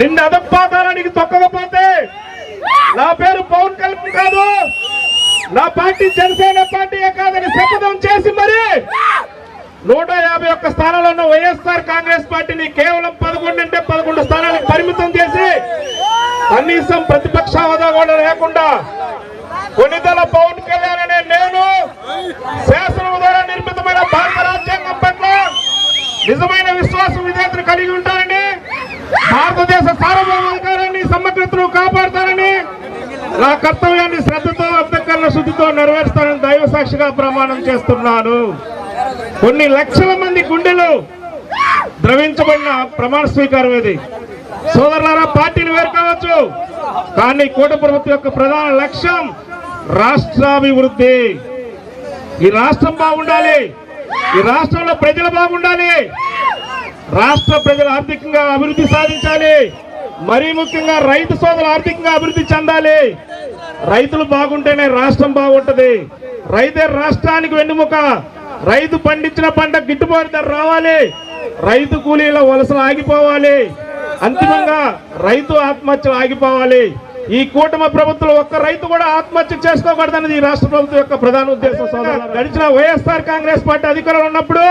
నిన్ను అదపాతానికి తొక్కకపోతే నా పేరు పవన్ కళ్యాణ్ కాదు, నా పార్టీ జనసేన పార్టీయే కాదని శపథం చేసి మరి 151 స్థానాల్లో ఉన్న వైఎస్ఆర్ కాంగ్రెస్ పార్టీని కేవలం 11 అంటే 11 స్థానాలకు పరిమితం చేసి కనీసం ప్రతిపక్ష హోదా కూడా లేకుండా కొన్నిదల పవన్ కళ్యాణ్ అనే నేను శాసనం ద్వారా నిర్మితమైన భారత రాజ్యాంగం పట్ల నిజమైన విశ్వాసం విధేయతను కలిగి ఉంటానని, భారతదేశ సార్వభౌమాధికారాన్ని సమగ్రతను కాపాడుతానని, నా కర్తవ్యాన్ని శ్రద్ధతో అంతఃకరణ శుద్ధితో నెరవేరుస్తానని దైవ సాక్షిగా ప్రమాణం చేస్తున్నాను. కొన్ని లక్షల మంది గుండెలు ద్రవించబడిన ప్రమాణ స్వీకారం ఇది. సోదరులారా, పార్టీలు వేరు కావచ్చు, కానీ కూటమి ప్రభుత్వం యొక్క ప్రధాన లక్ష్యం రాష్ట్రాభివృద్ధి. ఈ రాష్ట్రం బాగుండాలి, ఈ రాష్ట్రంలో ప్రజలు బాగుండాలి, రాష్ట్ర ప్రజలు ఆర్థికంగా అభివృద్ధి సాధించాలి, మరీ ముఖ్యంగా రైతు సోదరులు ఆర్థికంగా అభివృద్ధి చెందాలి. రైతులు బాగుంటేనే రాష్ట్రం బాగుంటది. రైతే రాష్ట్రానికి వెన్నుముక. రైతు పండించిన పంట గిట్టుబాటు ధర రావాలి, రైతు కూలీల వలసలు ఆగిపోవాలి, అంతిమంగా రైతు ఆత్మహత్యలు ఆగిపోవాలి. ఈ కూటమి ప్రభుత్వం ఒక్క రైతు కూడా ఆత్మహత్య చేసుకోకూడదన్నది ఈ రాష్ట్ర ప్రభుత్వం యొక్క ప్రధాన ఉద్దేశం. గడిచిన వైఎస్ఆర్ కాంగ్రెస్ పార్టీ అధికారంలో ఉన్నప్పుడు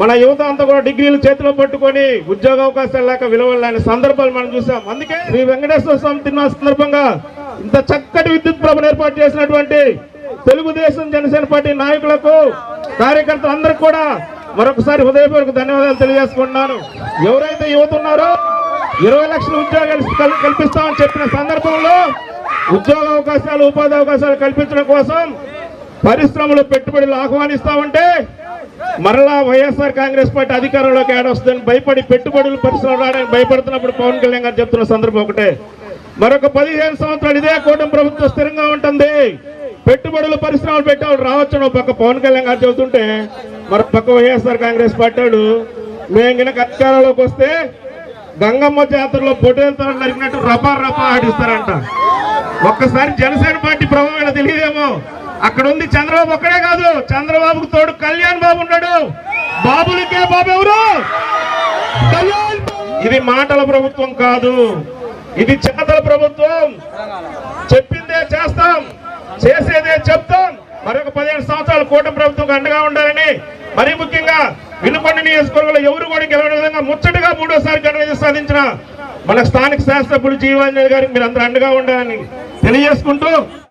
మన యువత అంతా కూడా డిగ్రీలు చేతిలో పట్టుకొని ఉద్యోగ అవకాశాలు లేక విలువలేని సందర్భాలు మనం చూసాం. అందుకే శ్రీ వెంకటేశ్వర స్వామి తిరునాళ్ళ సందర్భంగా ఇంత చక్కటి విద్యుత్ ప్రభను ఏర్పాటు చేసినటువంటి తెలుగుదేశం జనసేన పార్టీ నాయకులకు, కార్యకర్తలందరికీ కూడా మరొకసారి హృదయపూర్వక ధన్యవాదాలు తెలియజేసుకుంటున్నాను. ఎవరైతే యువత ఉన్నారో 20 లక్షల ఉద్యోగాలు కల్పిస్తామని చెప్పిన సందర్భంలో ఉద్యోగ అవకాశాలు, ఉపాధి అవకాశాలు కల్పించడం కోసం పరిశ్రమలు పెట్టుబడులు ఆహ్వానిస్తామంటే మరలా వైఎస్ఆర్ కాంగ్రెస్ పార్టీ అధికారంలోకి ఏడొస్తుందని భయపడి పెట్టుబడులు పరిశ్రమలు రావడానికి భయపడుతున్నప్పుడు పవన్ కళ్యాణ్ గారు చెప్తున్న సందర్భం ఒకటే. మరొక 15 సంవత్సరాలు ఇదే కూటమి ప్రభుత్వం స్థిరంగా ఉంటుంది, పెట్టుబడులు పరిశ్రమలు పెట్టేవాళ్ళు రావచ్చు పక్క పవన్ కళ్యాణ్ గారు చెబుతుంటే, మరొక పక్క వైఎస్ఆర్ కాంగ్రెస్ పార్టీ మేము గినక అధికారంలోకి వస్తే గంగమ్మ జాతరలో పొట్టేలతో నరికినట్టు రపా రపా ఆడిస్తారంట. ఒక్కసారి జనసేన పార్టీ ప్రభావం తెలియదేమో. అక్కడ ఉంది చంద్రబాబు ఒక్కడే కాదు, చంద్రబాబుకు తోడు కళ్యాణ్ బాబు ఉన్నాడు. బాబులకే బాబు ఎవరు? ఇది మాటల ప్రభుత్వం కాదు, ఇది చేతల ప్రభుత్వం. చెప్పిందే చేస్తాం, చేసేదే చెప్తాం. మరొక 15 సంవత్సరాలు కూటమి ప్రభుత్వం అండగా ఉండాలని, మరీ ముఖ్యంగా వినుకొండ నియోజకవర్గంలో ఎవరు కూడా గెలవని విధంగా ముచ్చటగా 3వ ఘన సాధించిన మన స్థానిక శాసనసభ్యులు జీవాంజలి గారికి మీరు అందరూ అండగా ఉండాలని తెలియజేసుకుంటూ